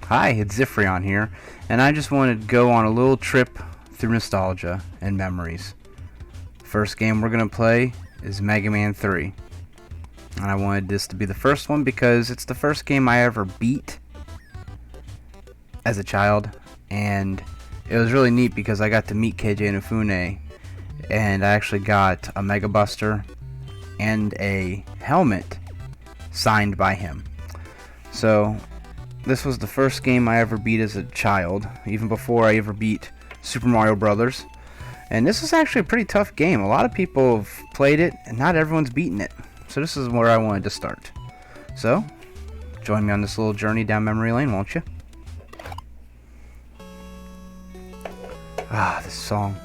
Hi, it's Zifrion here, and I just wanted to go on a little trip through nostalgia and memories. First game we're going to play is Mega Man 3. And I wanted this to be the first one because it's the first game I ever beat as a child, and it was really neat because I got to meet KJ Inafune, and I actually got a Mega Buster and a helmet signed by him. So this was the first game I ever beat as a child, even before I ever beat Super Mario Brothers. And this is actually a pretty tough game. A lot of people have played it, and not everyone's beaten it. So this is where I wanted to start. So, join me on this little journey down memory lane, won't you? Ah, this song.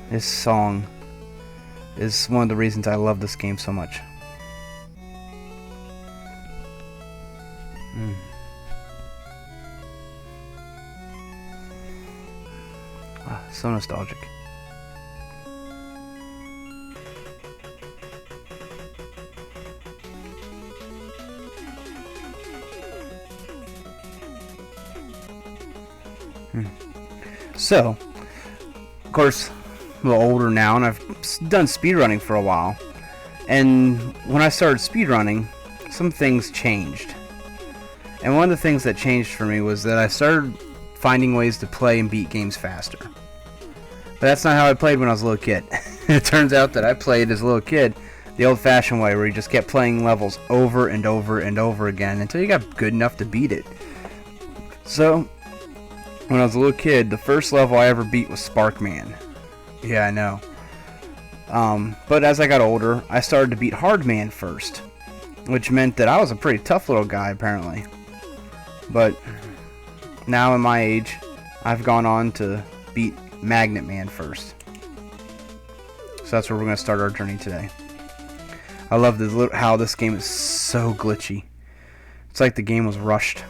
This song is one of the reasons I love this game so much. So nostalgic. So, of course, I'm a little older now, and I've done speedrunning for a while. And when I started speedrunning, some things changed. And one of the things that changed for me was that I started finding ways to play and beat games faster. But that's not how I played when I was a little kid. It turns out that I played as a little kid the old-fashioned way, where you just kept playing levels over and over and over again until you got good enough to beat it. So, when I was a little kid, the first level I ever beat was Sparkman. Yeah, I know. But as I got older, I started to beat Hardman first, which meant that I was a pretty tough little guy, apparently. But now in my age, I've gone on to beat Magnet Man first. So that's where we're going to start our journey today. I love how this game is so glitchy. It's like the game was rushed.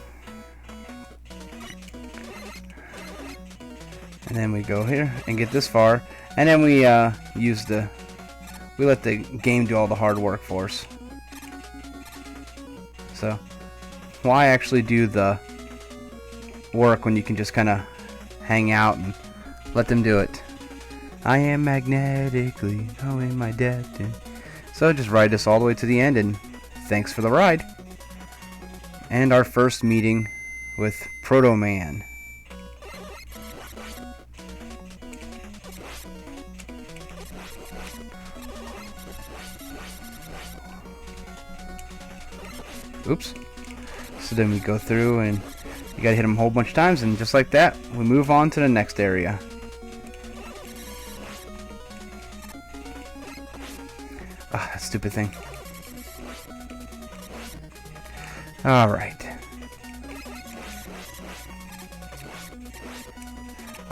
And then we go here and get this far, and then we let the game do all the hard work for us. So why actually do the work when you can just kind of hang out and let them do it? I am magnetically knowing my destiny. So just ride this all the way to the end, and thanks for the ride. And our first meeting with Proto Man. Oops. So then we go through, and you gotta hit them a whole bunch of times, and just like that, we move on to the next area. Ah, that stupid thing. Alright.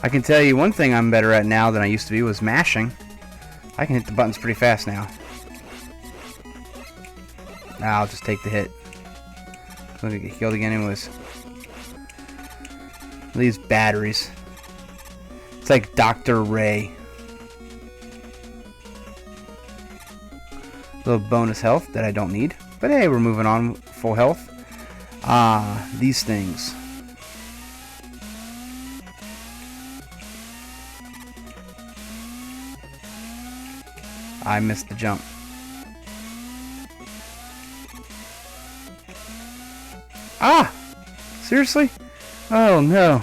I can tell you one thing I'm better at now than I used to be was mashing. I can hit the buttons pretty fast now. I'll just take the hit. I'm gonna get killed again anyways. These batteries. It's like Dr. Ray. A little bonus health that I don't need. But hey, we're moving on. Full health. These things. I missed the jump. Ah! Seriously? Oh no.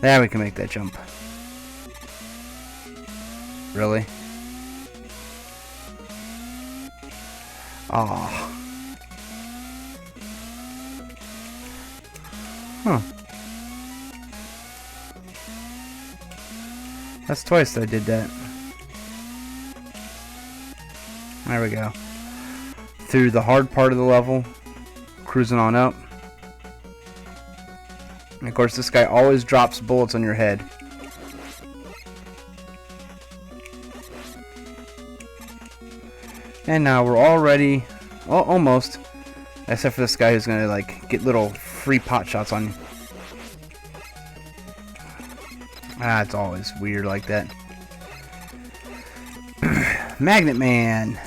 Now we can make that jump. Really? Ah. Huh. That's twice that I did that. There we go. Through the hard part of the level. Cruising on up. And of course, this guy always drops bullets on your head. And now we're already, well, almost, except for this guy who's gonna like get little free pot shots on you. Ah, it's always weird like that. Magnet Man.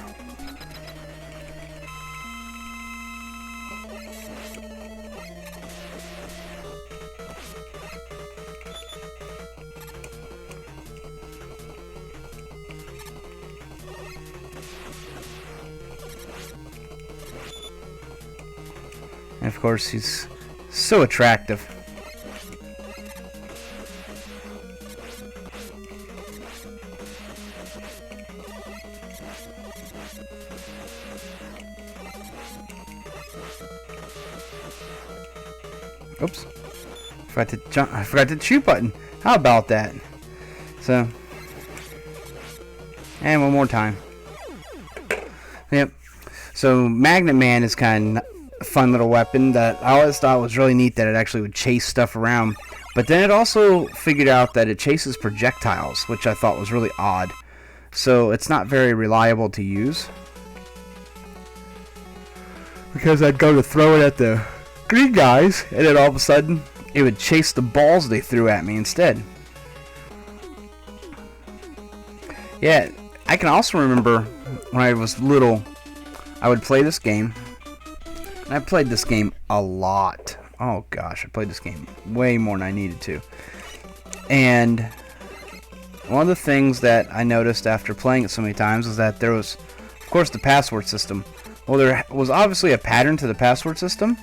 And of course, he's so attractive. Oops. I forgot the shoot button. How about that? So, and one more time. Yep. So Magnet Man is kind of a fun little weapon that I always thought was really neat, that it actually would chase stuff around. But then it also figured out that it chases projectiles, which I thought was really odd. So it's not very reliable to use. Because I'd go to throw it at the green guys, and then all of a sudden it would chase the balls they threw at me instead. Yeah, I can also remember when I was little, I would play this game. And I played this game a lot. Oh gosh, I played this game way more than I needed to. And one of the things that I noticed after playing it so many times is that there was, of course, the password system. Well, there was obviously a pattern to the password system.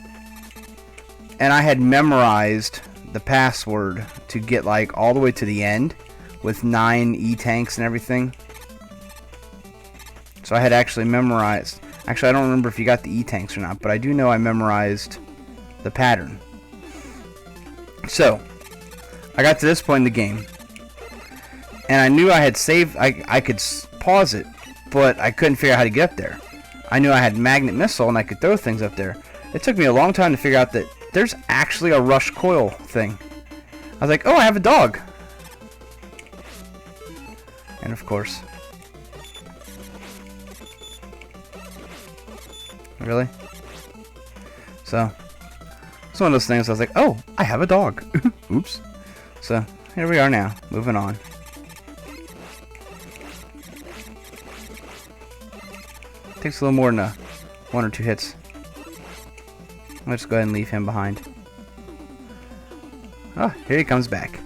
And I had memorized the password to get like all the way to the end with 9 E-tanks and everything. So I had actually memorized. Actually, I don't remember if you got the E-tanks or not, but I do know I memorized the pattern. So I got to this point in the game, and I knew I had saved. I could pause it, but I couldn't figure out how to get up there. I knew I had magnet missile and I could throw things up there. It took me a long time to figure out that there's actually a rush coil thing. I was like, oh, I have a dog. And of course. Really? So, it's one of those things I was like, oh, I have a dog. Oops. So, here we are now. Moving on. Takes a little more than 1 or 2 hits. Let's just go ahead and leave him behind. Oh, here he comes back.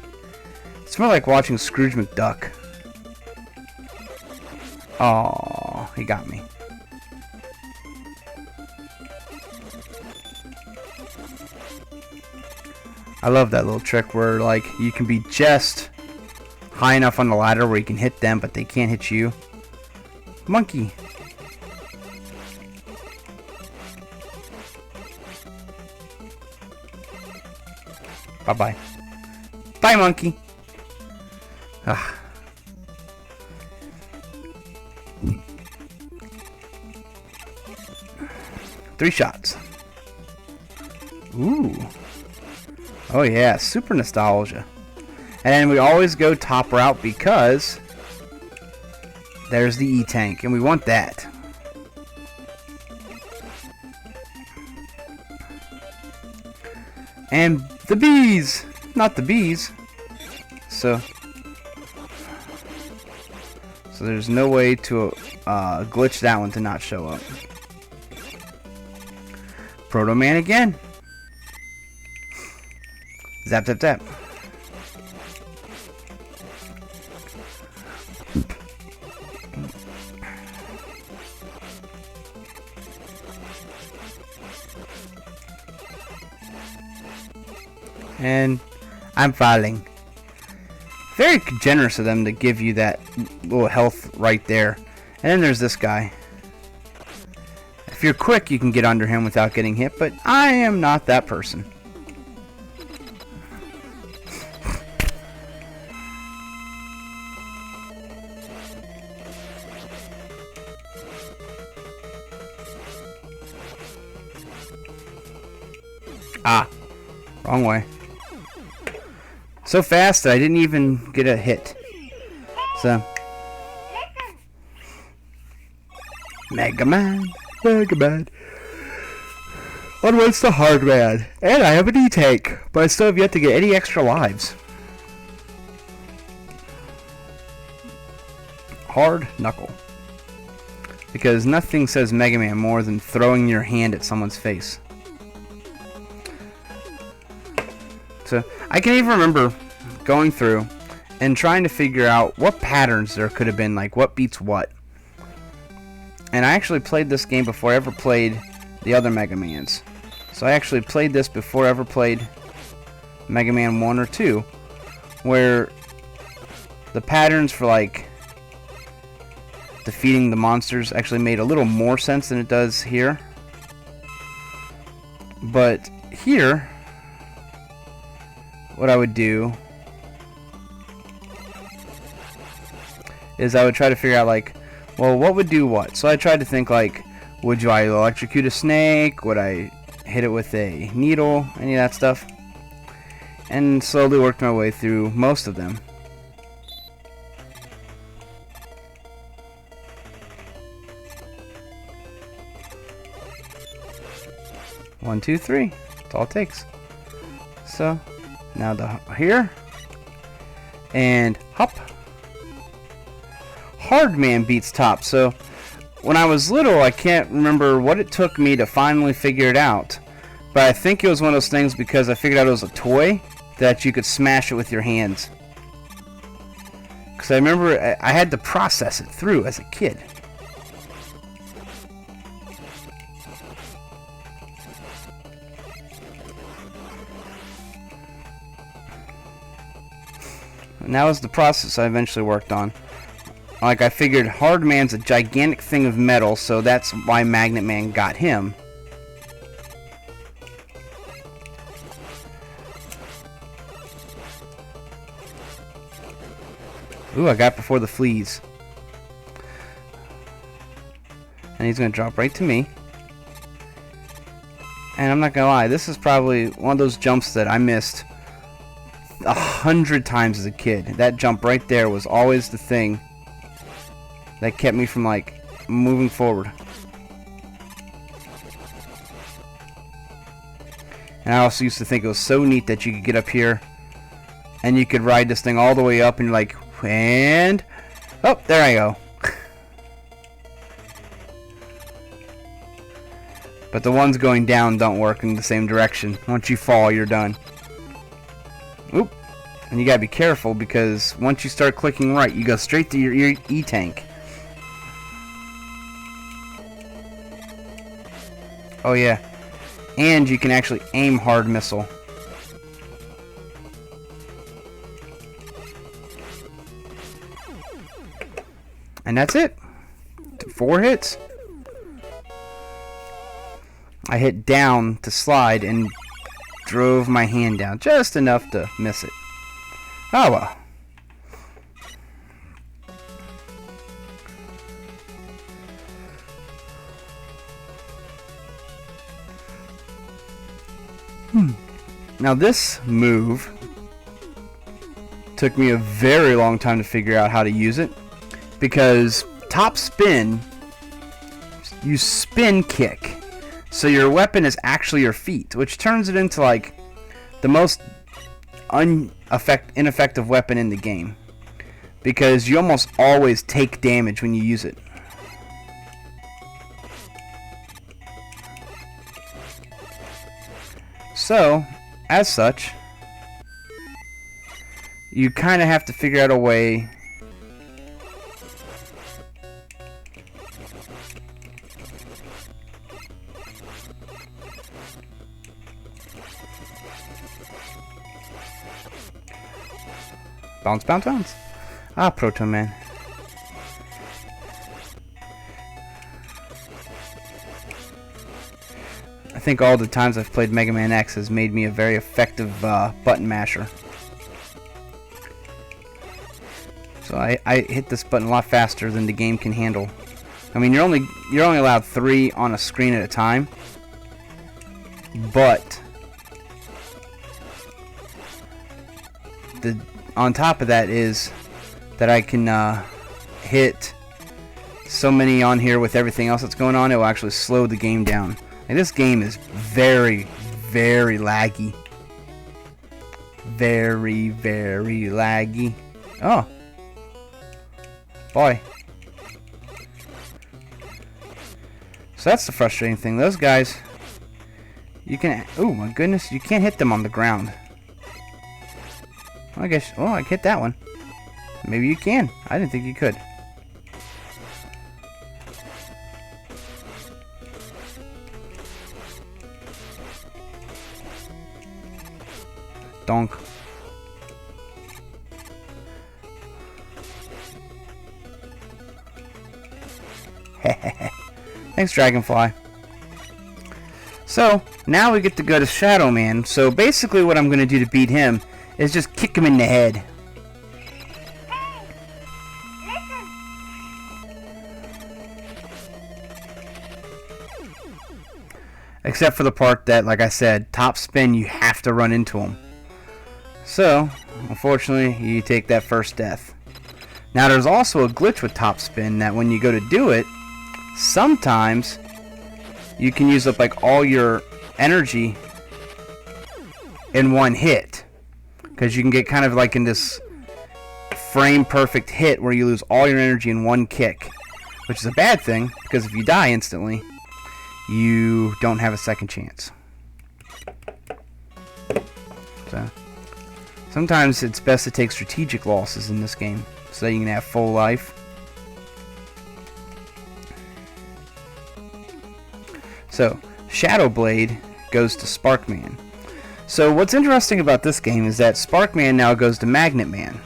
It's more like watching Scrooge McDuck. Oh, he got me. I love that little trick where, like, you can be just high enough on the ladder where you can hit them, but they can't hit you. Monkey. Bye-bye. Bye, monkey. Ah. 3 shots. Ooh. Oh yeah, super nostalgia. And we always go top route because there's the E-tank, and we want that. And the bees! Not the bees. So there's no way to glitch that one to not show up. Proto Man again. Zap, zap, zap. And I'm falling. Very generous of them to give you that little health right there. And then there's this guy. If you're quick, you can get under him without getting hit, but I am not that person. Ah, wrong way. So fast that I didn't even get a hit. So, Mega Man. Onwards to Hard Man. And I have an E-tank, but I still have yet to get any extra lives. Hard Knuckle. Because nothing says Mega Man more than throwing your hand at someone's face. So, I can even remember going through and trying to figure out what patterns there could have been, like what beats what. And I actually played this game before I ever played the other Mega Mans. So I actually played this before I ever played Mega Man 1 or 2, where the patterns for like defeating the monsters actually made a little more sense than it does here. But here, what I would do is I would try to figure out, like, well, what would do what? So I tried to think, like, would I electrocute a snake? Would I hit it with a needle? Any of that stuff? And slowly worked my way through most of them. One, two, three. That's all it takes. So, now here. And hop. Hard Man beats Top. So, when I was little, I can't remember what it took me to finally figure it out. But I think it was one of those things because I figured out it was a toy that you could smash it with your hands. Because I remember I had to process it through as a kid. And that was the process I eventually worked on. Like, I figured Hard Man's a gigantic thing of metal, so that's why Magnet Man got him. Ooh, I got before the fleas. And he's going to drop right to me. And I'm not going to lie, this is probably one of those jumps that I missed 100 times as a kid. That jump right there was always the thing that kept me from, like, moving forward. And I also used to think it was so neat that you could get up here and you could ride this thing all the way up and you're like, and oh, there I go. But the ones going down don't work in the same direction. Once you fall, you're done. Oop. And you gotta be careful because once you start clicking right, you go straight to your E-tank. Oh yeah. And you can actually aim hard missile. And that's it. 4 hits. I hit down to slide and drove my hand down just enough to miss it. Oh well. Now this move took me a very long time to figure out how to use it, because top spin, you spin kick, so your weapon is actually your feet, which turns it into like the most ineffective weapon in the game, because you almost always take damage when you use it. So, as such, you kind of have to figure out a way bounce, bounce, bounce. Ah, Proton Man. I think all the times I've played Mega Man X has made me a very effective button masher. So I hit this button a lot faster than the game can handle. I mean, you're only allowed 3 on a screen at a time, but on top of that is that I can hit so many on here with everything else that's going on, it will actually slow the game down. Like, this game is very, very laggy. Very, very laggy. Oh. Boy. So that's the frustrating thing. Those guys, you can... Oh, my goodness. You can't hit them on the ground. Well, I guess... Oh, I hit that one. Maybe you can. I didn't think you could. Donk. Thanks, Dragonfly. So, now we get to go to Shadow Man. So basically what I'm going to do to beat him is just kick him in the head. Except for the part that, like I said, top spin, you have to run into him. So, unfortunately, you take that first death. Now, there's also a glitch with top spin that when you go to do it, sometimes you can use up like all your energy in one hit. Because you can get kind of like in this frame perfect hit where you lose all your energy in one kick. Which is a bad thing, because if you die instantly, you don't have a second chance. So, sometimes it's best to take strategic losses in this game so that you can have full life. So, Shadow Blade goes to Sparkman. So, what's interesting about this game is that Sparkman now goes to Magnet Man.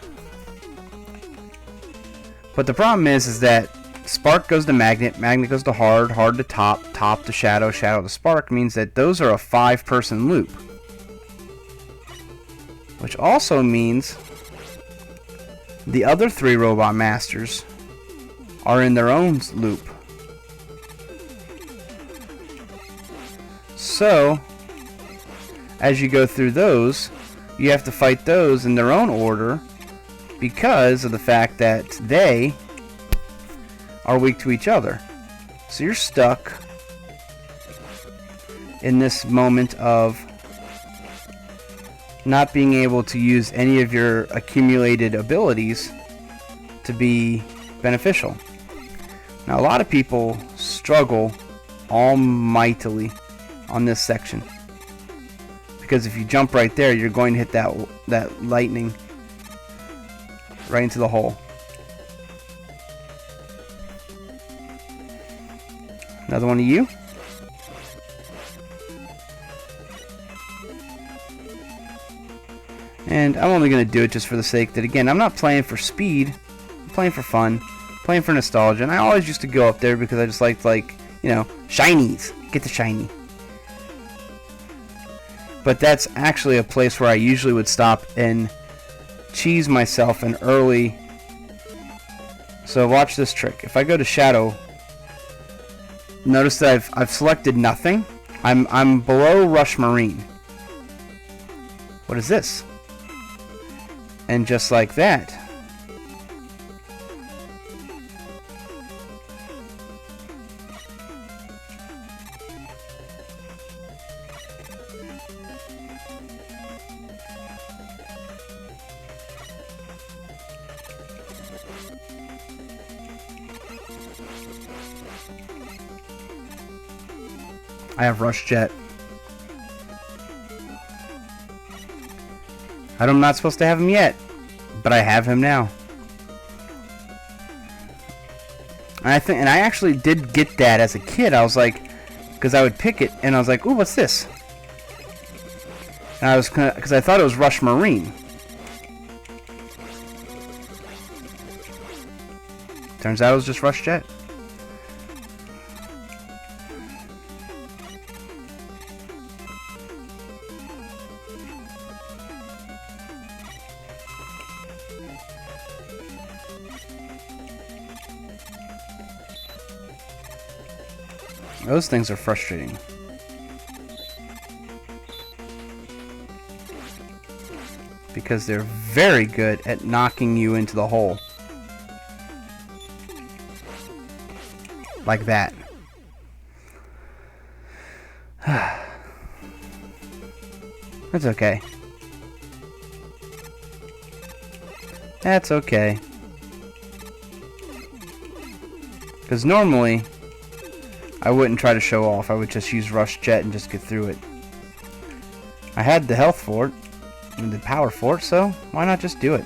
But the problem is that Spark goes to Magnet, Magnet goes to Hard, Hard to Top, Top to Shadow, Shadow to Spark means that those are a 5-person loop. Which also means the other 3 Robot Masters are in their own loop. So, as you go through those, you have to fight those in their own order because of the fact that they are weak to each other. So you're stuck in this moment of not being able to use any of your accumulated abilities to be beneficial. Now, a lot of people struggle almightily on this section because if you jump right there, you're going to hit that lightning right into the hole. Another one of you. And I'm only going to do it just for the sake that, again, I'm not playing for speed. I'm playing for fun. Playing for nostalgia. And I always used to go up there because I just liked, like, you know, shinies. Get the shiny. But that's actually a place where I usually would stop and cheese myself an early. So watch this trick. If I go to Shadow, notice that I've selected nothing. I'm below Rush Marine. What is this? And just like that, I have Rush Jet. I'm not supposed to have him yet, but I have him now. And I actually did get that as a kid. I was like, because I would pick it, and I was like, ooh, what's this? And I was because I thought it was Rush Marine. Turns out it was just Rush Jet. Those things are frustrating. Because they're very good at knocking you into the hole. Like that. That's okay. That's okay. Because normally I wouldn't try to show off. I would just use Rush Jet and just get through it. I had the health for it and the power for it, so why not just do it?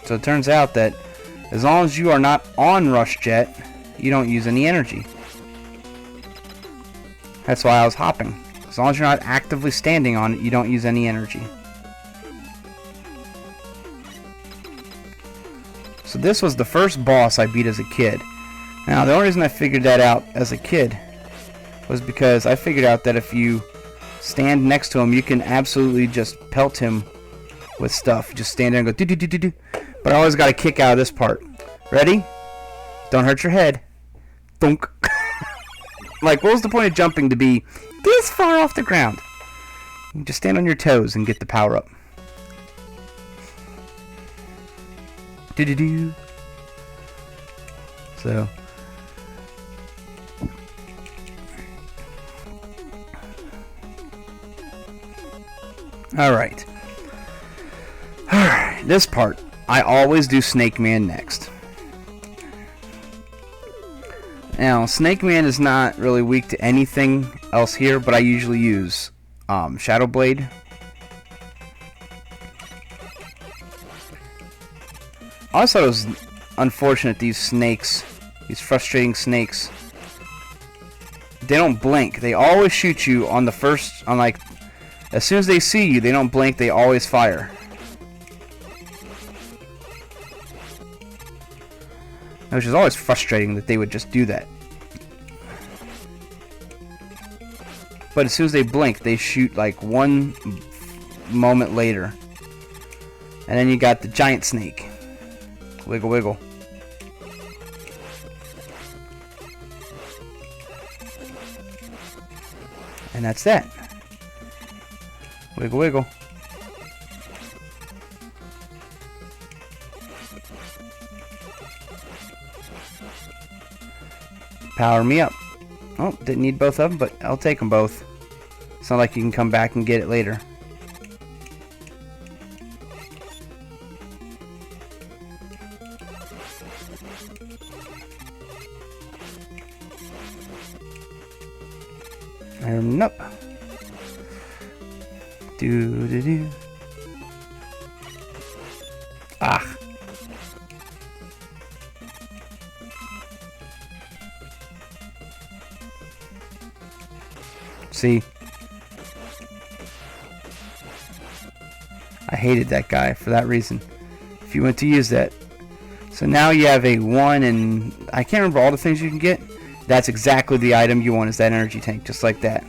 So it turns out that as long as you are not on Rush Jet, you don't use any energy. That's why I was hopping. As long as you're not actively standing on it, you don't use any energy. So this was the first boss I beat as a kid. Now, the only reason I figured that out as a kid was because I figured out that if you stand next to him, you can absolutely just pelt him with stuff. Just stand there and go do do do do do. But I always got a kick out of this part. Ready? Don't hurt your head. Thunk. Like, what was the point of jumping to be this far off the ground? You just stand on your toes and get the power up. Do do do. So. Alright. Alright, this part. I always do Snake Man next. Now, Snake Man is not really weak to anything else here, but I usually use Shadow Blade. I always thought it was unfortunate these snakes, these frustrating snakes, they don't blink. They always shoot you on the first, on like, as soon as they see you, they don't blink, they always fire. Which is always frustrating that they would just do that. But as soon as they blink, they shoot like one moment later. And then you got the giant snake. Wiggle wiggle. And that's that. Wiggle wiggle. Power me up. Oh, didn't need both of them, but I'll take them both. It's not like you can come back and get it later. Nope. Do do do. Ah. See? I hated that guy for that reason. If you went to use that. So now you have a 1 and I can't remember all the things you can get. That's exactly the item you want, is that energy tank, just like that.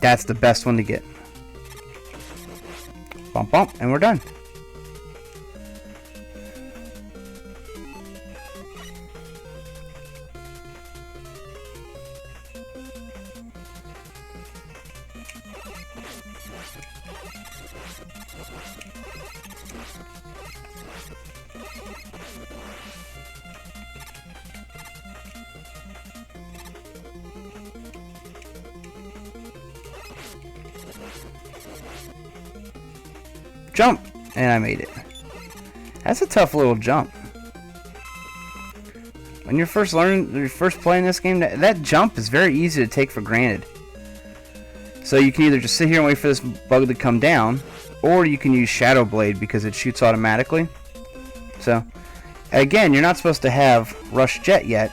That's the best one to get. Bump bump, and we're done. Jump! And I made it. That's a tough little jump. When you're first learning, you're first playing this game, that jump is very easy to take for granted. So you can either just sit here and wait for this bug to come down, or you can use Shadow Blade because it shoots automatically. So, again, you're not supposed to have Rush Jet yet.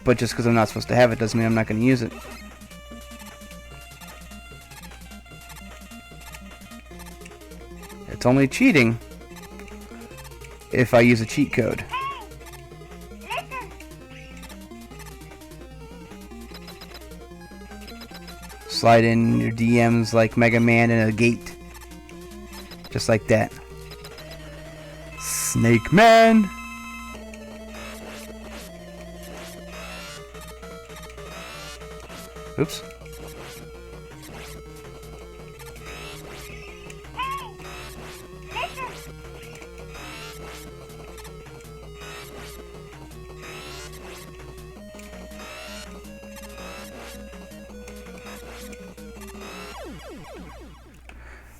But just because I'm not supposed to have it doesn't mean I'm not going to use it. It's only cheating if I use a cheat code. Slide in your DMs like Mega Man in a gate. Just like that. Snake Man! Oops.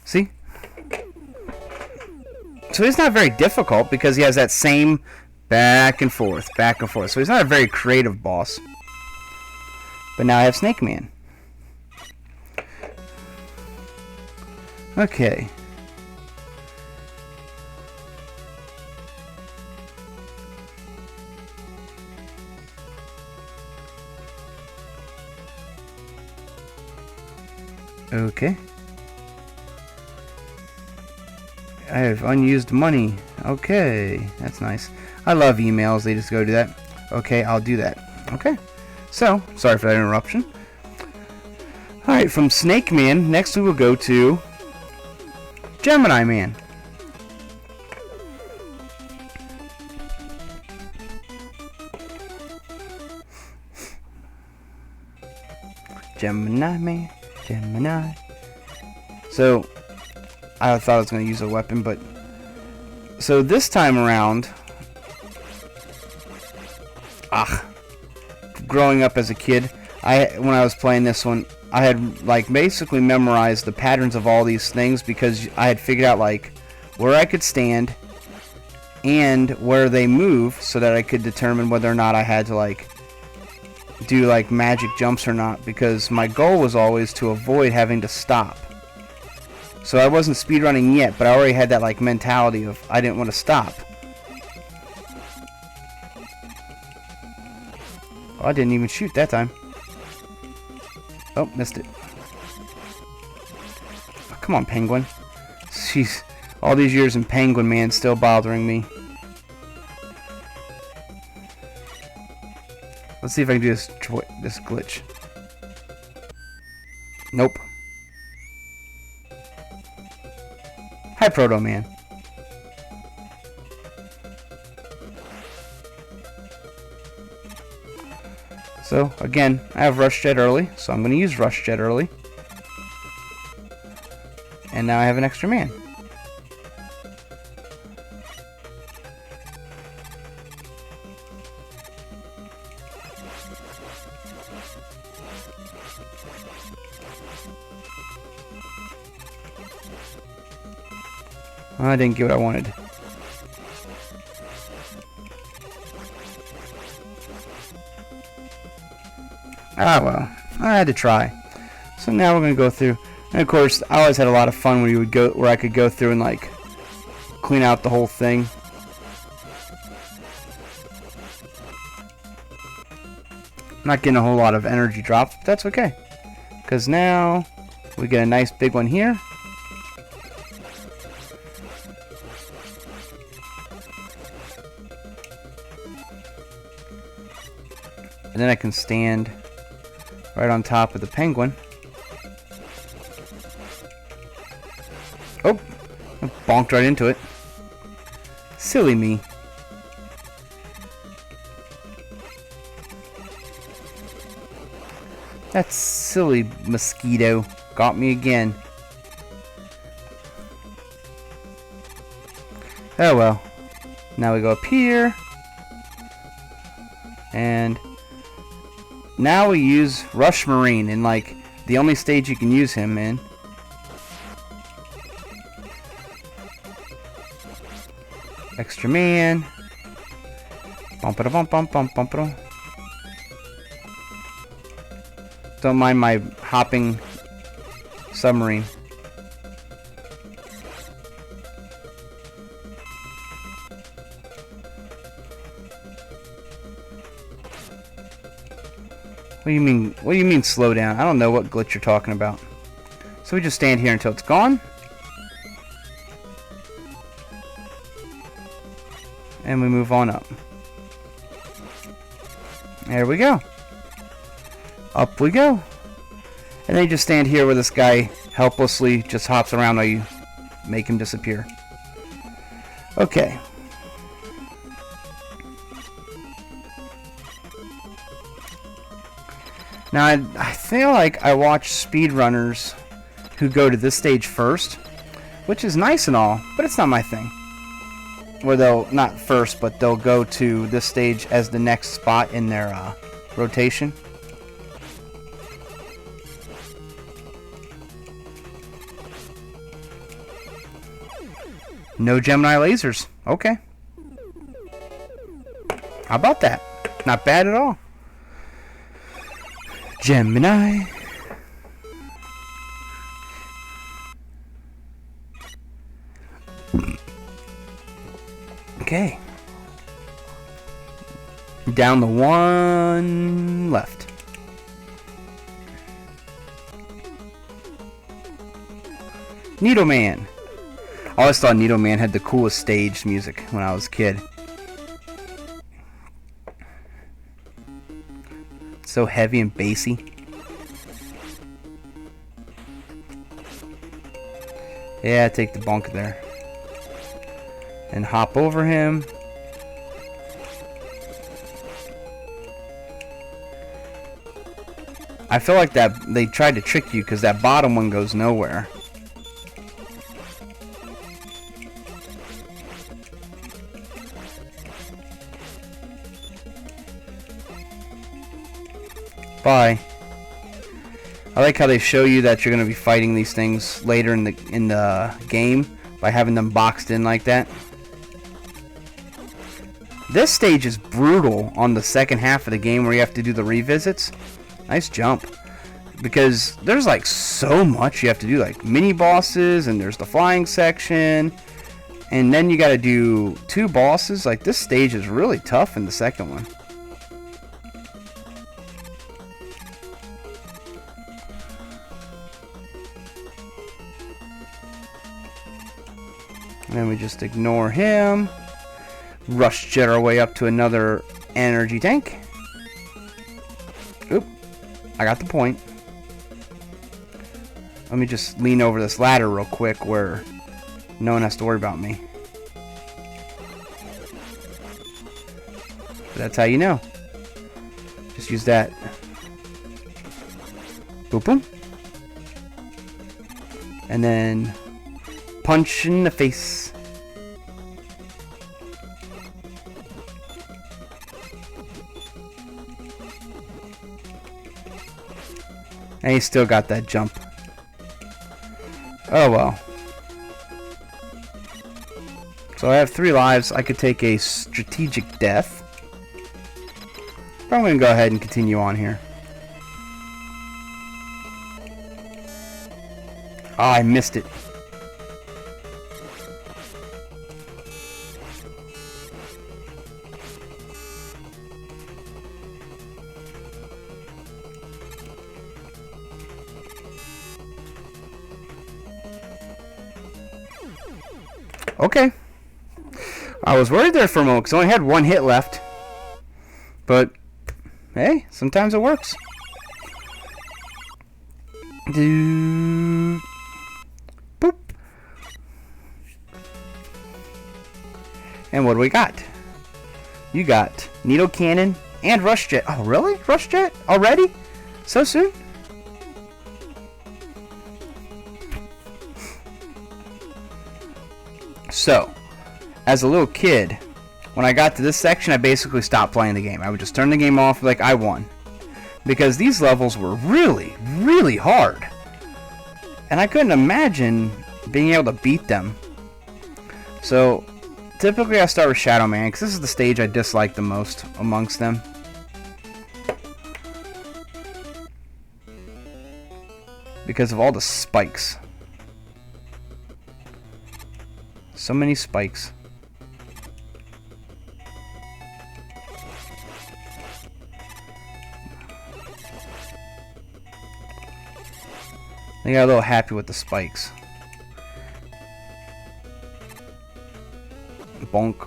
See? So he's not very difficult because he has that same back and forth. So he's not a very creative boss. But now I have Snake Man. Okay. Okay. I have unused money. Okay, that's nice. I love emails. They just go to that. Okay, I'll do that. Okay. So, sorry for that interruption. Alright, from Snake Man, next we will go to Gemini Man. Gemini Man. Gemini. So, I thought I was going to use a weapon, but... So this time around... Growing up as a kid, when I was playing this one, I had like basically memorized the patterns of all these things because I had figured out like where I could stand and where they move so that I could determine whether or not I had to like do like magic jumps or not, because my goal was always to avoid having to stop. So I wasn't speedrunning yet, but I already had that like mentality of I didn't want to stop. Oh, I didn't even shoot that time. Oh, missed it. Oh, come on, Penguin. Jeez, all these years in Penguin Man still bothering me. Let's see if I can do this glitch. Nope. Hi, Proto Man. So, again, I have Rush Jet early, so I'm going to use Rush Jet early. And now I have an extra man. I didn't get what I wanted. Ah, well, I had to try. So now we're going to go through. And of course, I always had a lot of fun when you would go, where I could go through and like clean out the whole thing. I'm not getting a whole lot of energy drops, but that's okay. Because now we get a nice big one here. And then I can stand right on top of the penguin. Oh, I bonked right into it. Silly me. That silly mosquito got me again. Oh well. Now we go up here. And now we use Rush Marine in like the only stage you can use him in. Extra man. Bump it, bump, bump, bump, bump it. Don't mind my hopping submarine. What do you mean? What do you mean slow down? I don't know what glitch you're talking about. So we just stand here until it's gone. And we move on up. There we go. Up we go. And then you just stand here where this guy helplessly just hops around while you make him disappear. Okay. Now, I feel like I watch speedrunners who go to this stage first, which is nice and all, but it's not my thing. Where they'll, not first, but they'll go to this stage as the next spot in their rotation. No Gemini lasers. Okay. How about that? Not bad at all. Gemini. Okay. Down the one left. Needle Man. I always thought Needle Man had the coolest stage music when I was a kid. So heavy and bassy. Yeah, take the bunk there. And hop over him. I feel like that they tried to trick you because that bottom one goes nowhere. Bye. I like how they show you that you're going to be fighting these things later in the game by having them boxed in like that. This stage is brutal on the second half of the game where you have to do the revisits. Nice jump. Because there's like so much you have to do, like mini bosses, and there's the flying section, and then you got to do 2 bosses. Like this stage is really tough in the second one. And then we just ignore him. Rush jet our way up to another energy tank. Oop. I got the point. Let me just lean over this ladder real quick where no one has to worry about me. That's how you know. Just use that. Boop boom. And then punch in the face. And he still got that jump. Oh well. So I have 3 lives. I could take a strategic death. But I'm going to go ahead and continue on here. Oh, I missed it. Okay. I was worried there for a moment because I only had 1 hit left. But, hey, sometimes it works. Boop. And what do we got? You got Needle Cannon and Rush Jet. Oh, really? Rush Jet? Already? So soon? So, as a little kid, when I got to this section, I basically stopped playing the game. I would just turn the game off like I won. Because these levels were really, really hard. And I couldn't imagine being able to beat them. So, typically I start with Shadow Man, because this is the stage I dislike the most amongst them. Because of all the spikes. So many spikes. They got a little happy with the spikes. Bonk.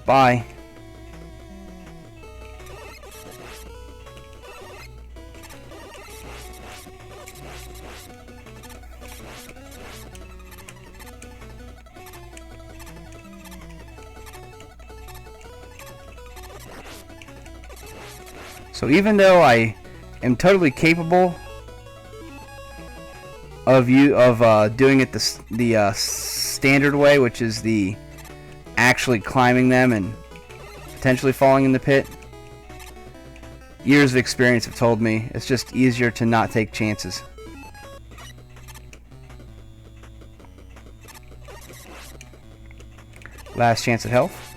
Bye. So even though I am totally capable of doing it the standard way, which is the actually climbing them and potentially falling in the pit, years of experience have told me it's just easier to not take chances. Last chance at health.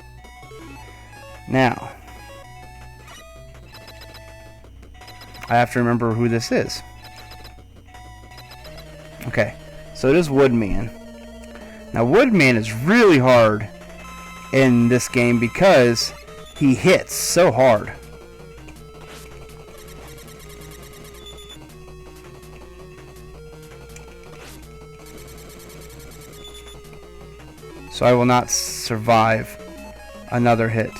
Now, I have to remember who this is. Okay, so it is Woodman. Now Woodman is really hard in this game because he hits so hard. So I will not survive another hit.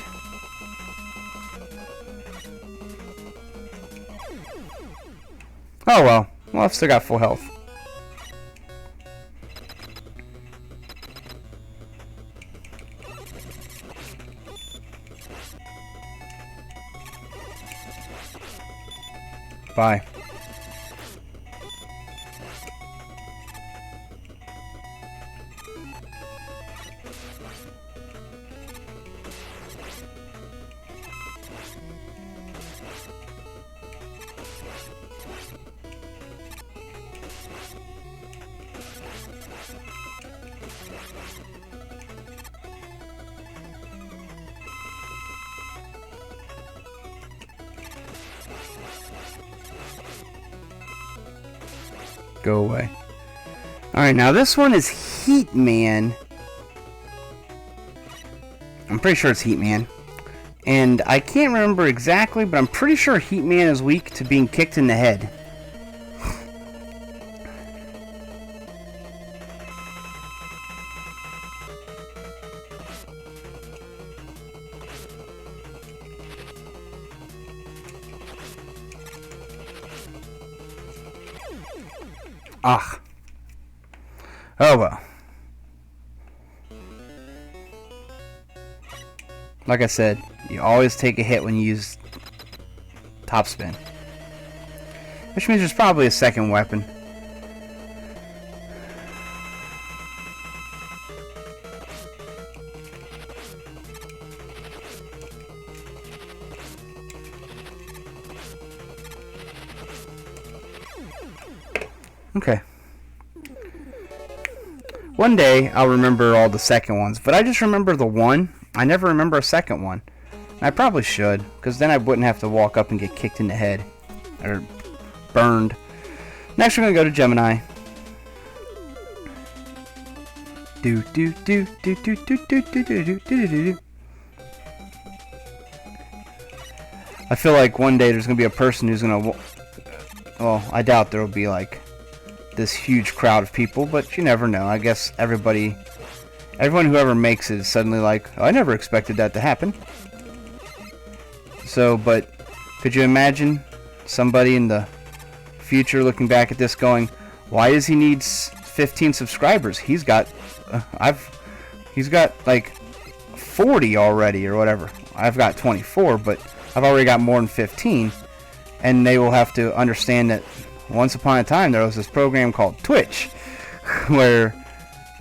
Oh well. Well, I've still got full health. Bye. Go away. Alright, now this one is Heat Man. I'm pretty sure it's Heat Man. And I can't remember exactly, but I'm pretty sure Heat Man is weak to being kicked in the head. Ah. Oh well. Like I said, you always take a hit when you use top spin. Which means there's probably a second weapon. Okay. One day I'll remember all the second ones, but I just remember the one. I never remember a second one. I probably should, because then I wouldn't have to walk up and get kicked in the head. Or burned. Next we're going to go to Gemini. Do do do do do do do do do do do do. I feel like one day there's going to be a person who's going to... Well, I doubt there will be like this huge crowd of people, but you never know. I guess everyone who ever makes it is suddenly like, oh, I never expected that to happen. So, but could you imagine somebody in the future looking back at this going, why does he need 15 subscribers? He's got like 40 already or whatever. I've got 24, but I've already got more than 15. And they will have to understand that once upon a time there was this program called Twitch where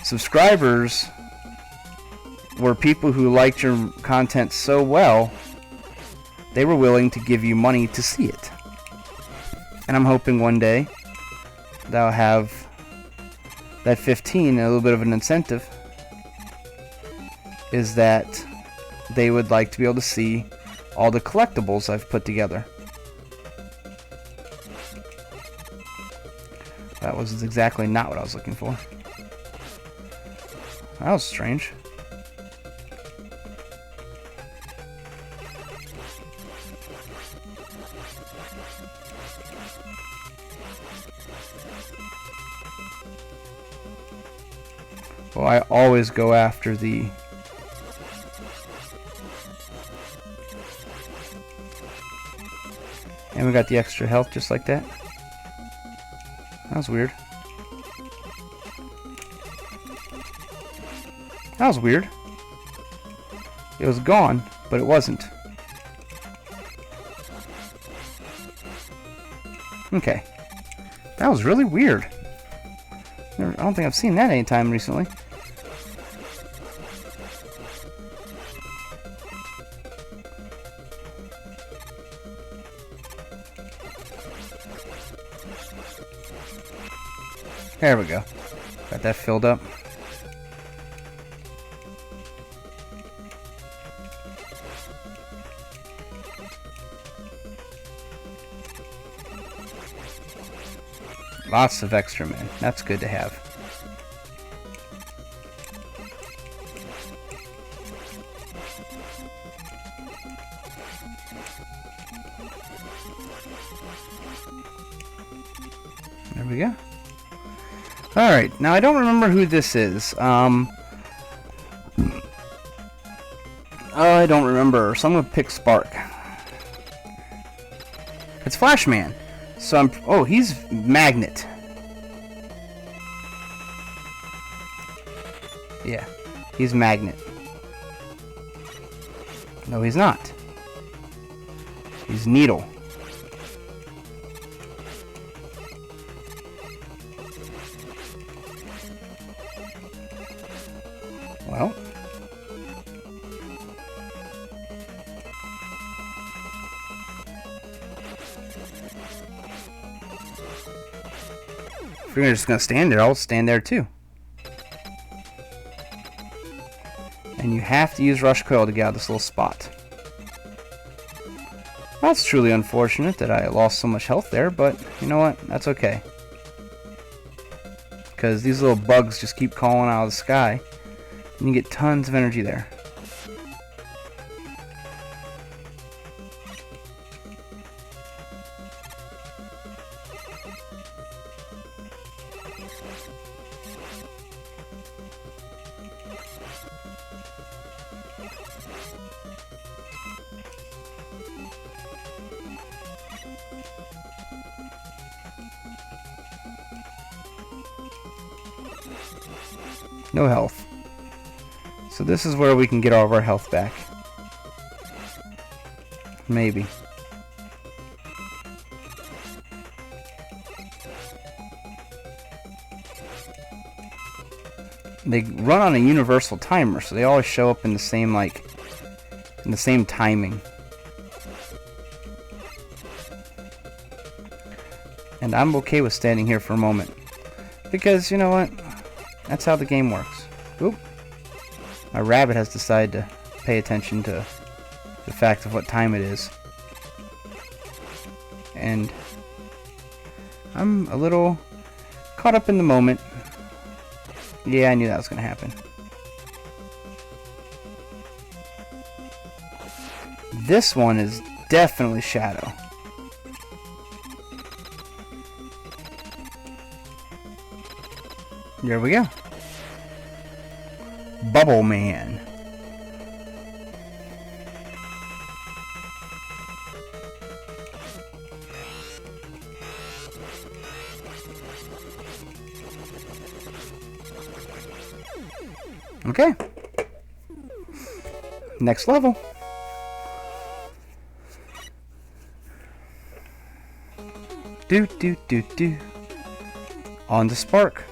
subscribers were people who liked your content so well they were willing to give you money to see it. And I'm hoping one day that I'll have that 15, and a little bit of an incentive is that they would like to be able to see all the collectibles I've put together. That was exactly not what I was looking for. That was strange. Well, I always go after the... And we got the extra health just like that. That was weird. That was weird. It was gone, but it wasn't. Okay. That was really weird. I don't think I've seen that anytime recently. There we go. Got that filled up. Lots of extra men. That's good to have. There we go. Alright, now I don't remember who this is. I don't remember, so I'm gonna pick Spark. It's Flashman. So I'm... Oh, he's Magnet. Yeah, he's Magnet. No, he's not. He's Needle. Well... if you're just gonna stand there, I'll stand there too. And you have to use Rush Coil to get out of this little spot. That's truly unfortunate that I lost so much health there, but you know what? That's okay. Because these little bugs just keep calling out of the sky, and you get tons of energy there. No health. So this is where we can get all of our health back. Maybe. They run on a universal timer, so they always show up in the same, like, in the same timing. And I'm okay with standing here for a moment. Because, you know what? That's how the game works. Oop. My rabbit has decided to pay attention to the fact of what time it is. And I'm a little caught up in the moment. Yeah, I knew that was going to happen. This one is definitely Shadow. There we go. Bubble Man. Okay. Next level. Do. On to Spark.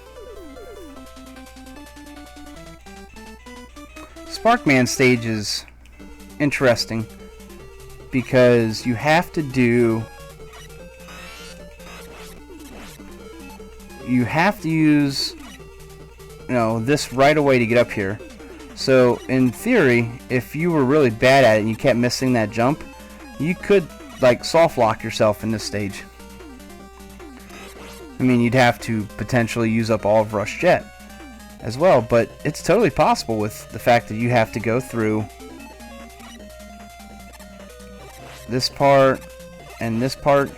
Sparkman stage is interesting because you have to use, you know, this right away to get up here. So in theory, if you were really bad at it and you kept missing that jump, you could like soft lock yourself in this stage. I mean, you'd have to potentially use up all of Rush Jet as well, but it's totally possible with the fact that you have to go through this part and this part.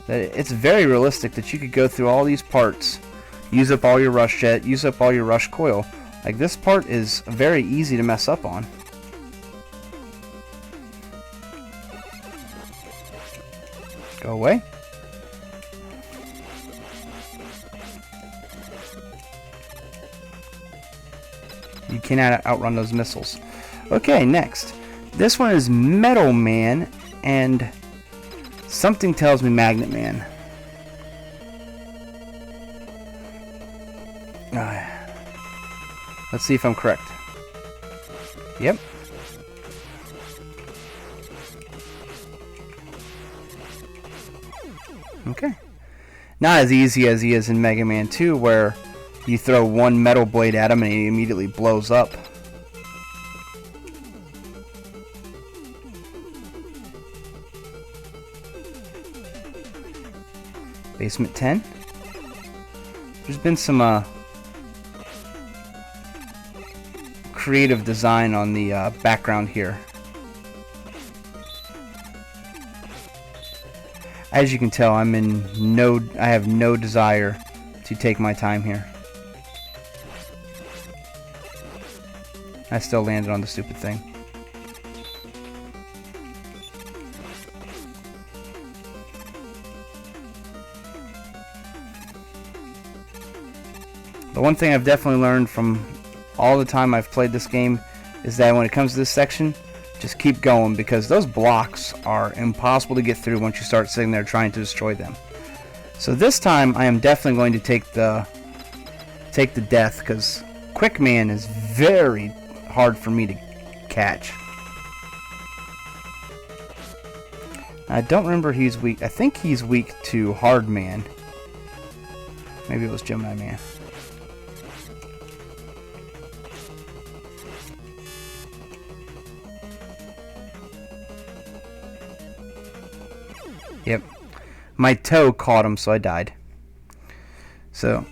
That it's very realistic that you could go through all these parts, use up all your Rush Jet, use up all your Rush Coil. Like, this part is very easy to mess up on. Go away. You cannot outrun those missiles. Okay, next. This one is Metal Man, and something tells me Magnet Man. Let's see if I'm correct. Yep. Okay. Not as easy as he is in Mega Man 2, where you throw one metal blade at him and he immediately blows up. Basement 10. There's been some creative design on the background here. As you can tell, I have no desire to take my time here. I still landed on the stupid thing. The one thing I've definitely learned from all the time I've played this game is that when it comes to this section, just keep going, because those blocks are impossible to get through once you start sitting there trying to destroy them. So this time I am definitely going to take the death, because Quick Man is very hard for me to catch. I don't remember he's weak. I think he's weak to Hard Man. Maybe it was Gemini Man. Yep. My toe caught him, so I died. So,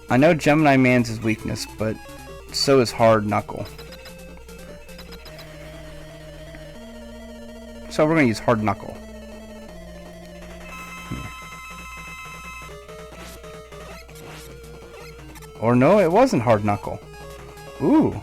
I know Gemini Man's his weakness, but so is Hard Knuckle. So we're going to use Hard Knuckle. Or no, it wasn't Hard Knuckle. Ooh.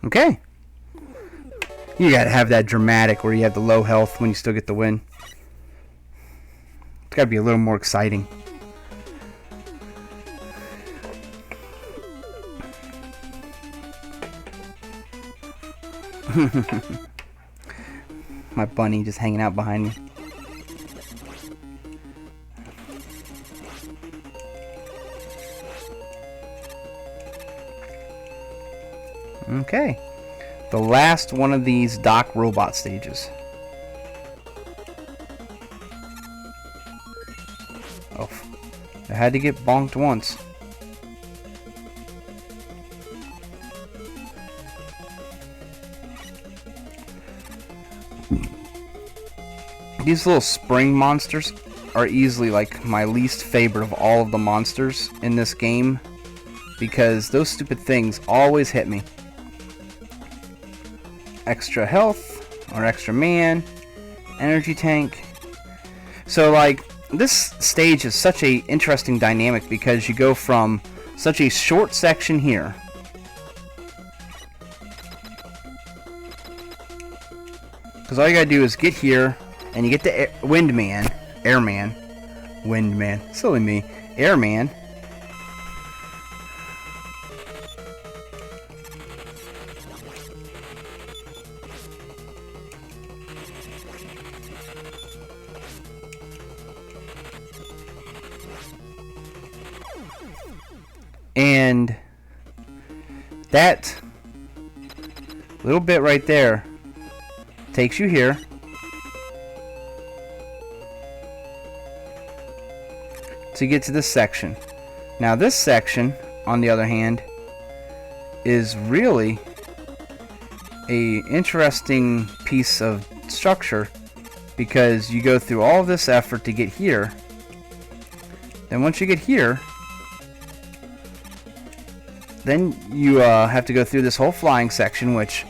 Okay. You gotta have that dramatic where you have the low health when you still get the win. It's gotta be a little more exciting. My bunny just hanging out behind me. Okay, the last one of these Doc Robot stages. Oh, I had to get bonked once. These little spring monsters are easily like my least favorite of all of the monsters in this game, because those stupid things always hit me. Extra health or extra man, energy tank. So like this stage is such a interesting dynamic, because you go from such a short section here because all you gotta do is get here and you get the Airman, silly me, Airman. And that little bit right there takes you here. To get to this section. Now this section, on the other hand, is really a interesting piece of structure, because you go through all this effort to get here. Then once you get here, then you have to go through this whole flying section, which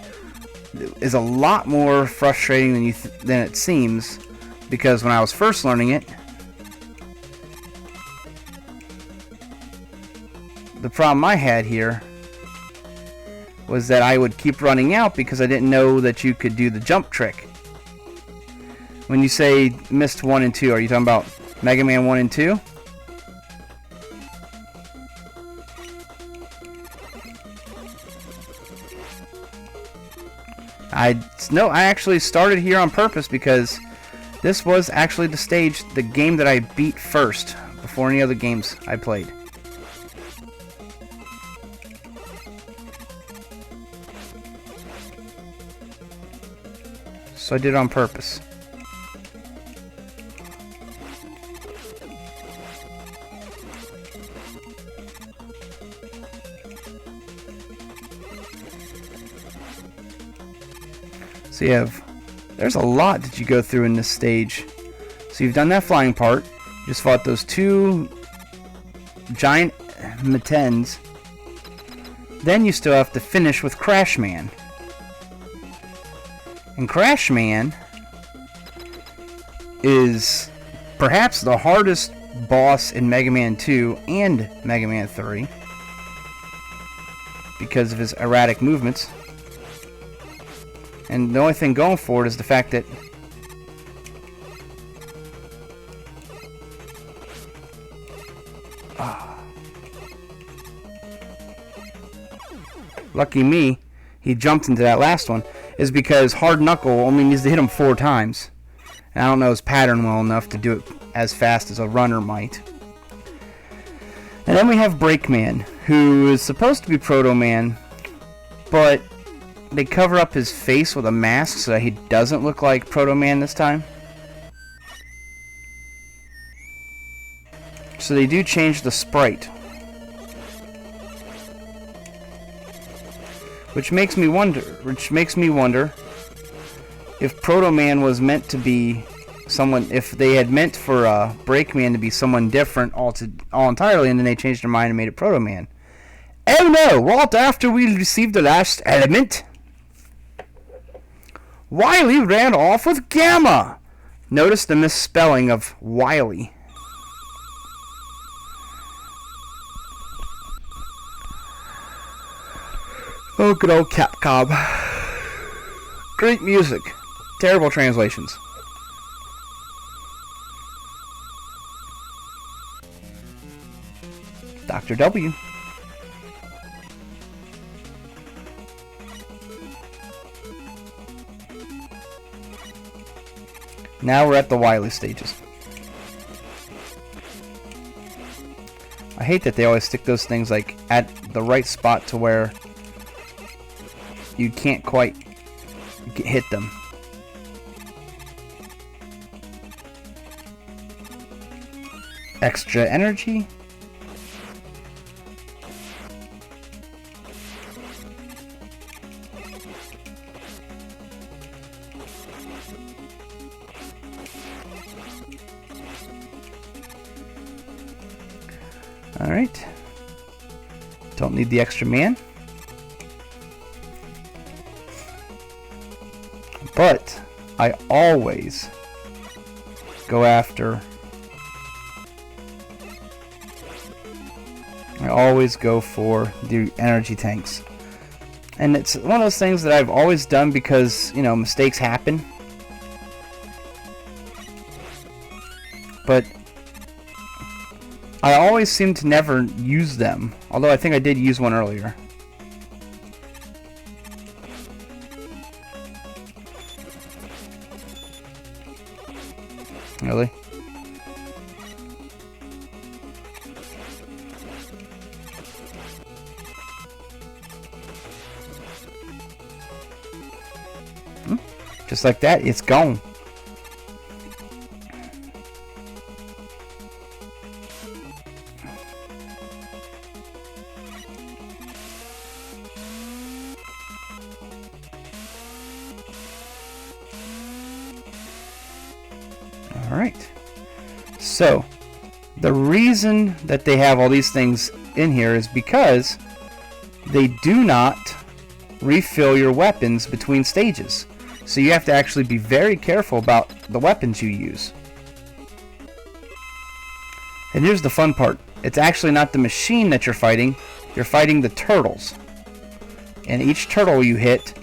is a lot more frustrating than it seems, because when I was first learning it, the problem I had here was that I would keep running out because I didn't know that you could do the jump trick. When you say missed 1 and 2, are you talking about Mega Man 1 and 2? No, I actually started here on purpose, because this was actually the game that I beat first before any other games I played. So I did it on purpose. So you have, there's a lot that you go through in this stage. So you've done that flying part. You just fought those two giant Metens. Then you still have to finish with Crash Man. And Crash Man is perhaps the hardest boss in Mega Man 2 and Mega Man 3 because of his erratic movements. And the only thing going for it is the fact that lucky me, he jumped into that last one, is because Hard Knuckle only needs to hit him 4 times. And I don't know his pattern well enough to do it as fast as a runner might. And then we have Breakman, who is supposed to be Proto Man, but they cover up his face with a mask so that he doesn't look like Proto Man this time. So they do change the sprite. Which makes me wonder if Proto Man was meant to be someone, if they had meant for Breakman to be someone different all entirely, and then they changed their mind and made it Proto Man. Oh no! What after we received the last element? Wily ran off with Gamma! Notice the misspelling of Wily. Oh, good old Capcom. Great music. Terrible translations. Dr. W. Now we're at the Wily stages. I hate that they always stick those things like at the right spot to where you can't quite hit them. Extra energy. Alright. Don't need the extra man. But I always go after. I always go for the energy tanks. And it's one of those things that I've always done because, you know, mistakes happen. But I always seem to never use them. Although I think I did use one earlier. Really? Just like that, it's gone. Alright, so the reason that they have all these things in here is because they do not refill your weapons between stages. So you have to actually be very careful about the weapons you use. And here's the fun part. It's actually not the machine that you're fighting the turtles. And each turtle you hit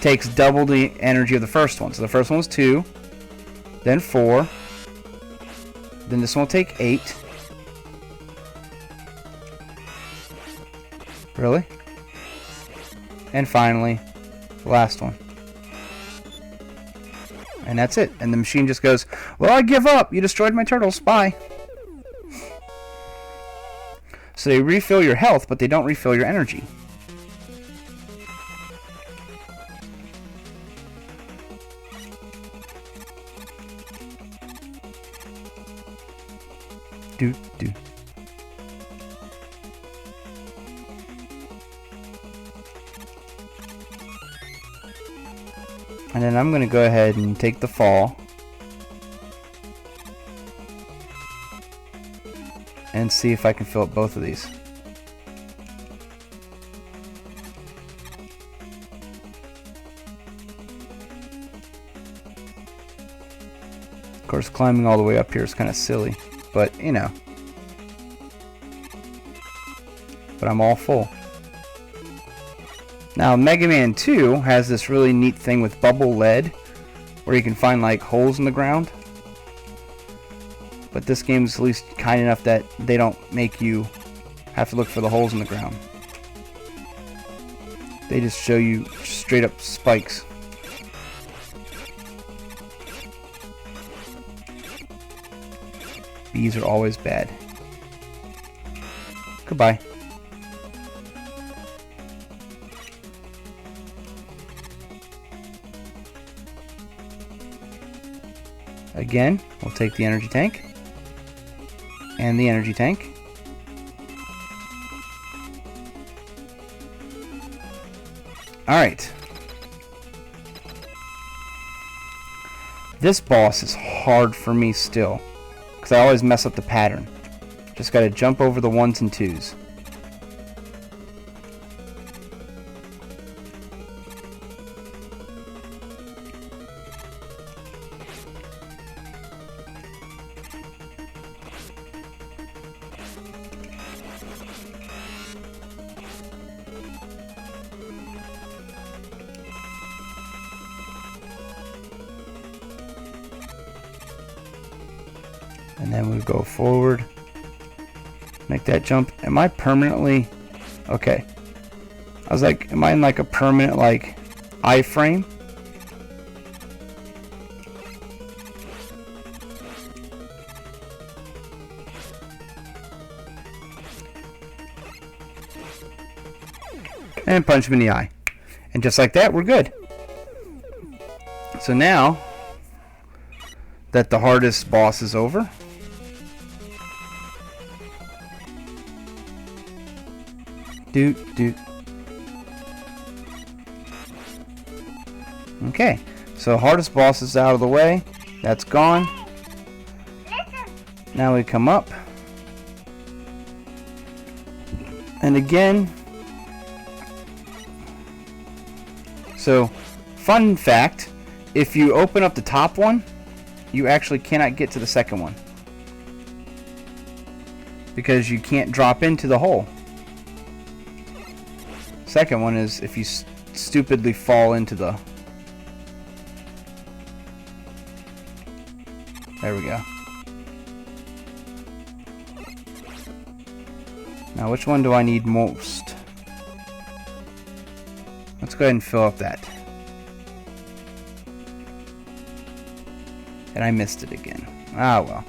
takes double the energy of the first one. So the first one was 2, then 4, then this one will take 8. Really? And finally, the last one. And that's it. And the machine just goes, well, I give up. You destroyed my turtles. Bye. So they refill your health, but they don't refill your energy. Do. And then I'm going to go ahead and take the fall and see if I can fill up both of these. Of course, climbing all the way up here is kind of silly, but you know. But I'm all full. Now, Mega Man 2 has this really neat thing with bubble lead, where you can find like holes in the ground. But this game's at least kind enough that they don't make you have to look for the holes in the ground. They just show you straight up spikes. Bees are always bad. Goodbye. Again, we'll take the energy tank. And the energy tank. Alright. This boss is hard for me still, because I always mess up the pattern. Just gotta jump over the 1s and 2s. And then we go forward. Make that jump. Am I permanently... Okay. I was like, am I in like a permanent like iframe? And punch him in the eye. And just like that, we're good. So now that the hardest boss is over, okay, so hardest boss is out of the way. That's gone. Now we come up. And again. So, fun fact, if you open up the top one, you actually cannot get to the second one. Because you can't drop into the hole. Second one is if you stupidly fall into the... There we go. Now which one do I need most? Let's go ahead and fill up that. And I missed it again. Ah well.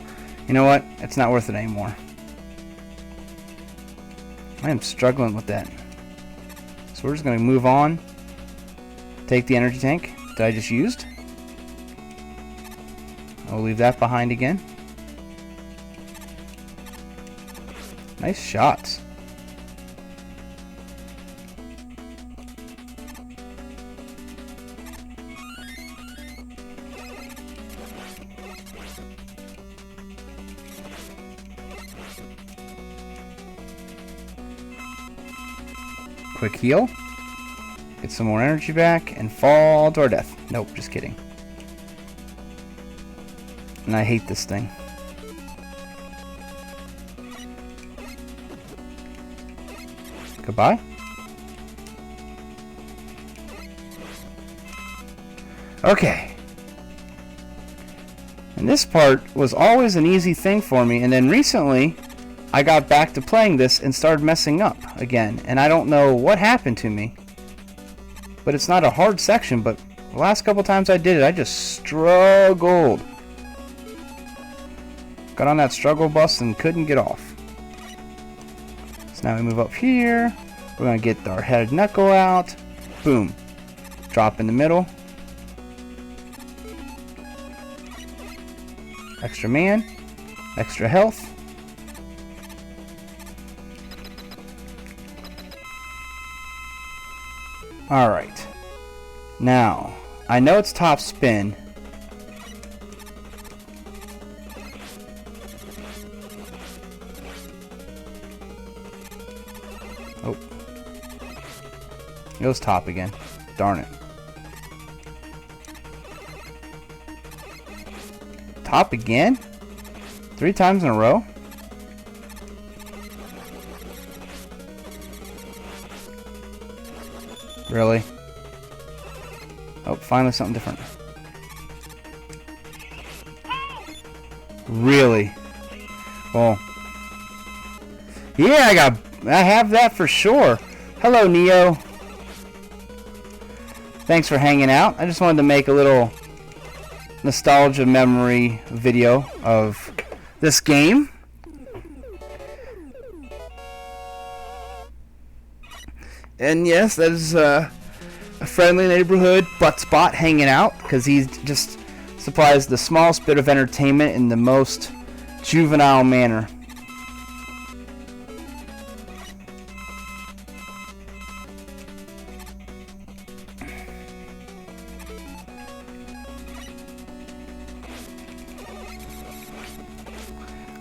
You know what? It's not worth it anymore. I am struggling with that. So we're just going to move on. Take the energy tank that I just used. I'll leave that behind again. Nice shots. Quick heal. Get some more energy back and fall to our death. Nope, just kidding. And I hate this thing. Goodbye. Okay. And this part was always an easy thing for me, and then recently I got back to playing this and started messing up again, and I don't know what happened to me. But it's not a hard section, but the last couple times I did it, I just struggled. Got on that struggle bus and couldn't get off. So now we move up here. We're going to get our head knuckle out. Boom. Drop in the middle. Extra man. Extra health. Alright. Now, I know it's top spin. Oh. It was top again. Darn it. Top again? 3 times in a row? Really? Oh, finally something different. Really? Well, yeah, I have that for sure. Hello, Neo. Thanks for hanging out. I just wanted to make a little nostalgia memory video of this game. And yes, that is a friendly neighborhood butt-spot hanging out, because he just supplies the smallest bit of entertainment in the most juvenile manner.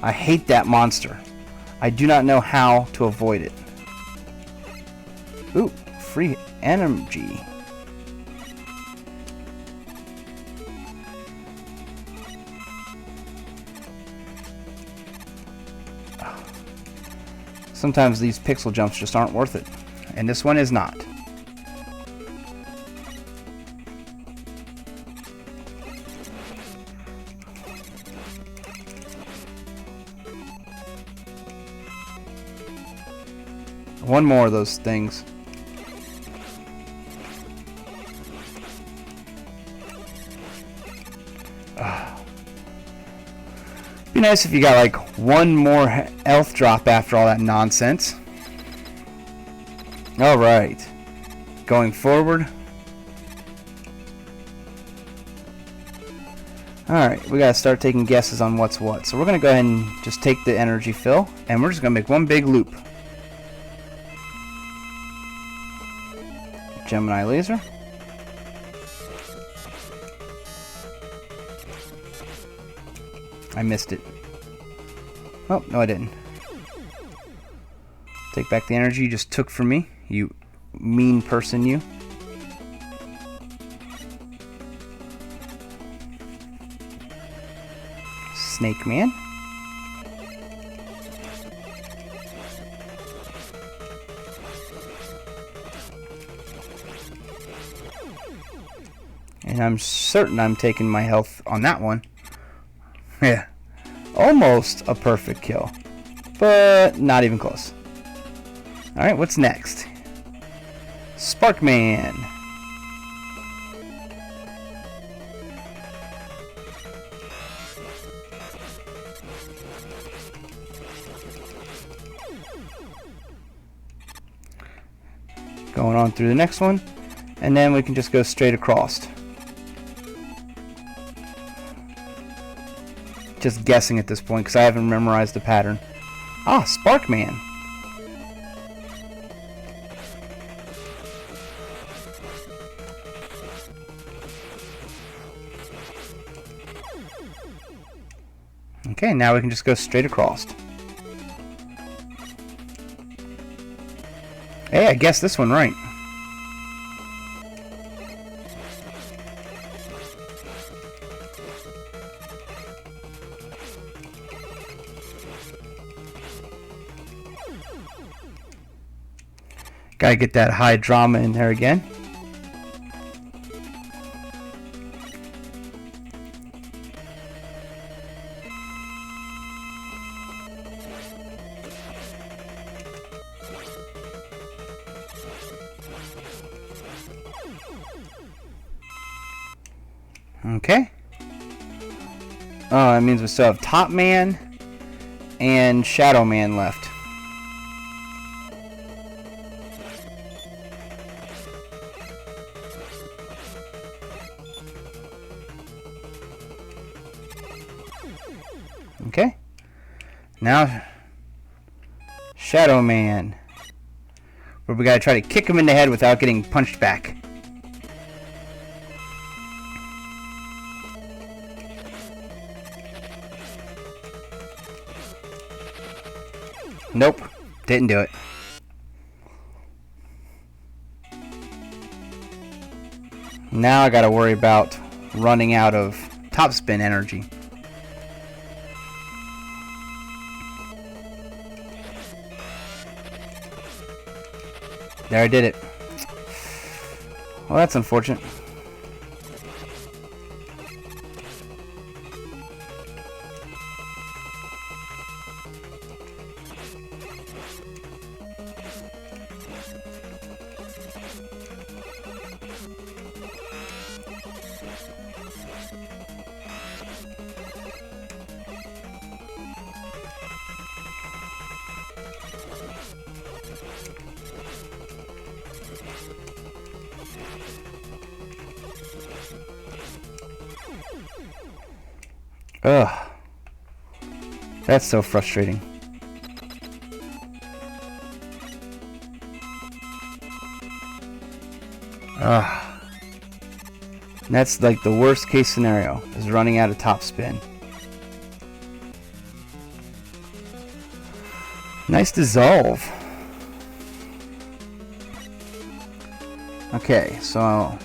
I hate that monster. I do not know how to avoid it. Ooh, free energy. Sometimes these pixel jumps just aren't worth it, and this one is not. One more of those things. Be nice if you got like one more health drop after all that nonsense. Alright. Going forward. Alright, we gotta start taking guesses on what's what. So we're gonna go ahead and just take the energy fill, and we're just gonna make one big loop. Gemini laser. I missed it. Oh, no I didn't. Take back the energy you just took from me, you mean person, you. Snake Man. And I'm certain I'm taking my health on that one. Yeah. Almost a perfect kill. But not even close. Alright, what's next? Sparkman. Going on through the next one. And then we can just go straight across. Just guessing at this point because I haven't memorized the pattern. Ah, Sparkman. Okay, now we can just go straight across. Hey, I guessed this one right. Gotta get that high drama in there again. Okay. Oh, that means we still have Top Man and Shadow Man left. Okay. Now, Shadow Man. Where we gotta try to kick him in the head without getting punched back. Nope. Didn't do it. Now I gotta worry about running out of top spin energy. There, I did it. Well, that's unfortunate. Ugh. That's so frustrating. Ugh. That's like the worst case scenario, is running out of top spin. Nice dissolve. Okay, so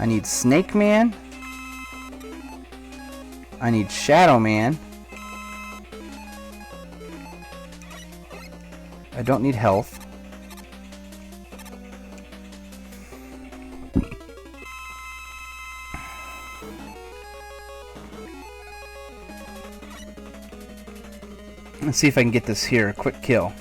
I need Snake Man. I need Shadow Man. I don't need health. Let's see if I can get this here. A quick kill.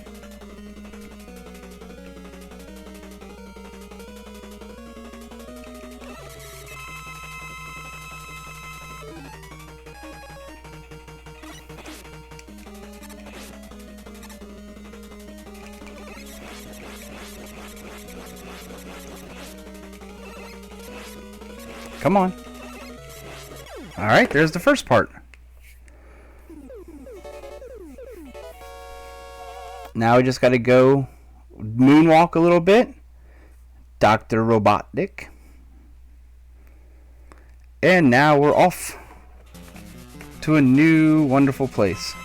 Come on. Alright, there's the first part. Now we just gotta go moonwalk a little bit. Dr. Robotnik. And now we're off to a new wonderful place.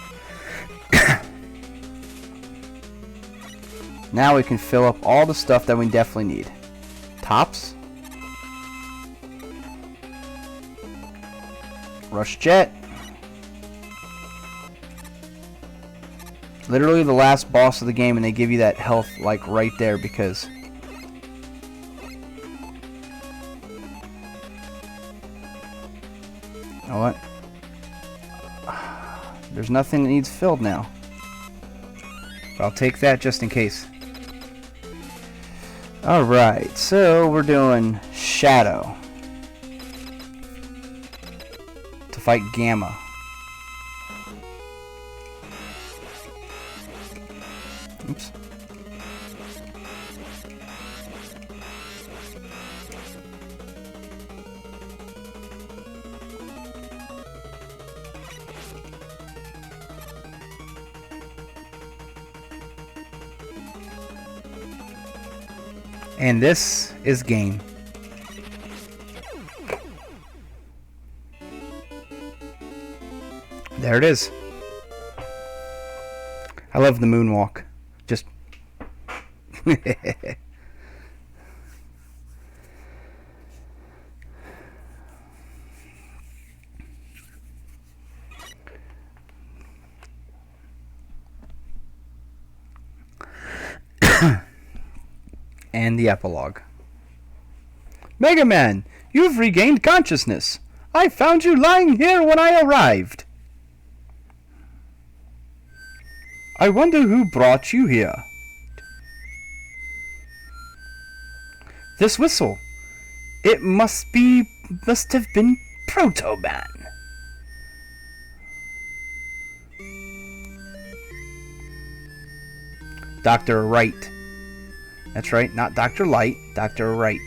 Now we can fill up all the stuff that we definitely need. Tops. Rush Jet. Literally the last boss of the game, and they give you that health like right there because you know what? There's nothing that needs filled now. But I'll take that just in case. Alright, so we're doing Shadow to fight Gamma. Oops. And this is game. There it is. I love the moonwalk. Just and the epilogue. Mega Man, you've regained consciousness. I found you lying here when I arrived. I wonder who brought you here. This whistle. It must have been Proto Man. Dr. Wright. That's right, not Dr. Light, Dr. Wright.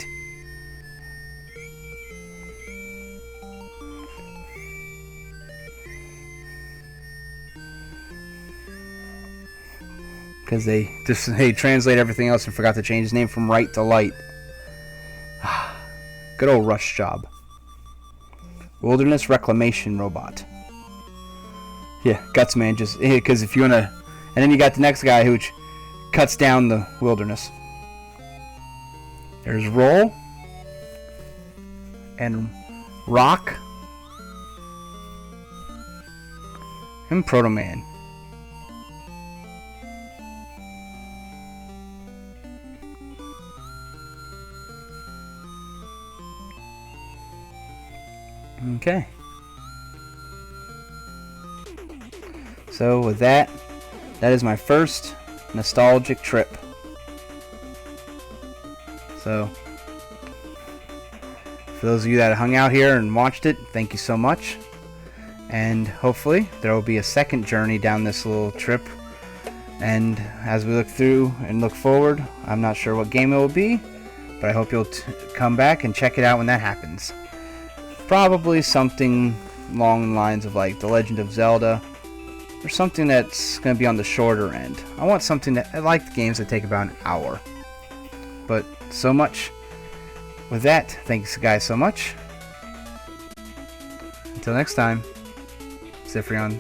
Because they translate everything else and forgot to change his name from Wright to Light. Good old rush job. Wilderness Reclamation Robot. Yeah, Guts Man, just because if you wanna And then you got the next guy who cuts down the wilderness. There's Roll and Rock and Proto Man. Okay. So with that is my first nostalgic trip. So for those of you that hung out here and watched it, thank you so much. And hopefully there will be a second journey down this little trip. And as we look through and look forward, I'm not sure what game it will be, but I hope you'll come back and check it out when that happens. Probably something along the lines of like The Legend of Zelda, or something that's going to be on the shorter end. I want something that, I like the games that take about an hour. But so much. With that, thanks guys so much. Until next time, Zifrion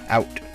out.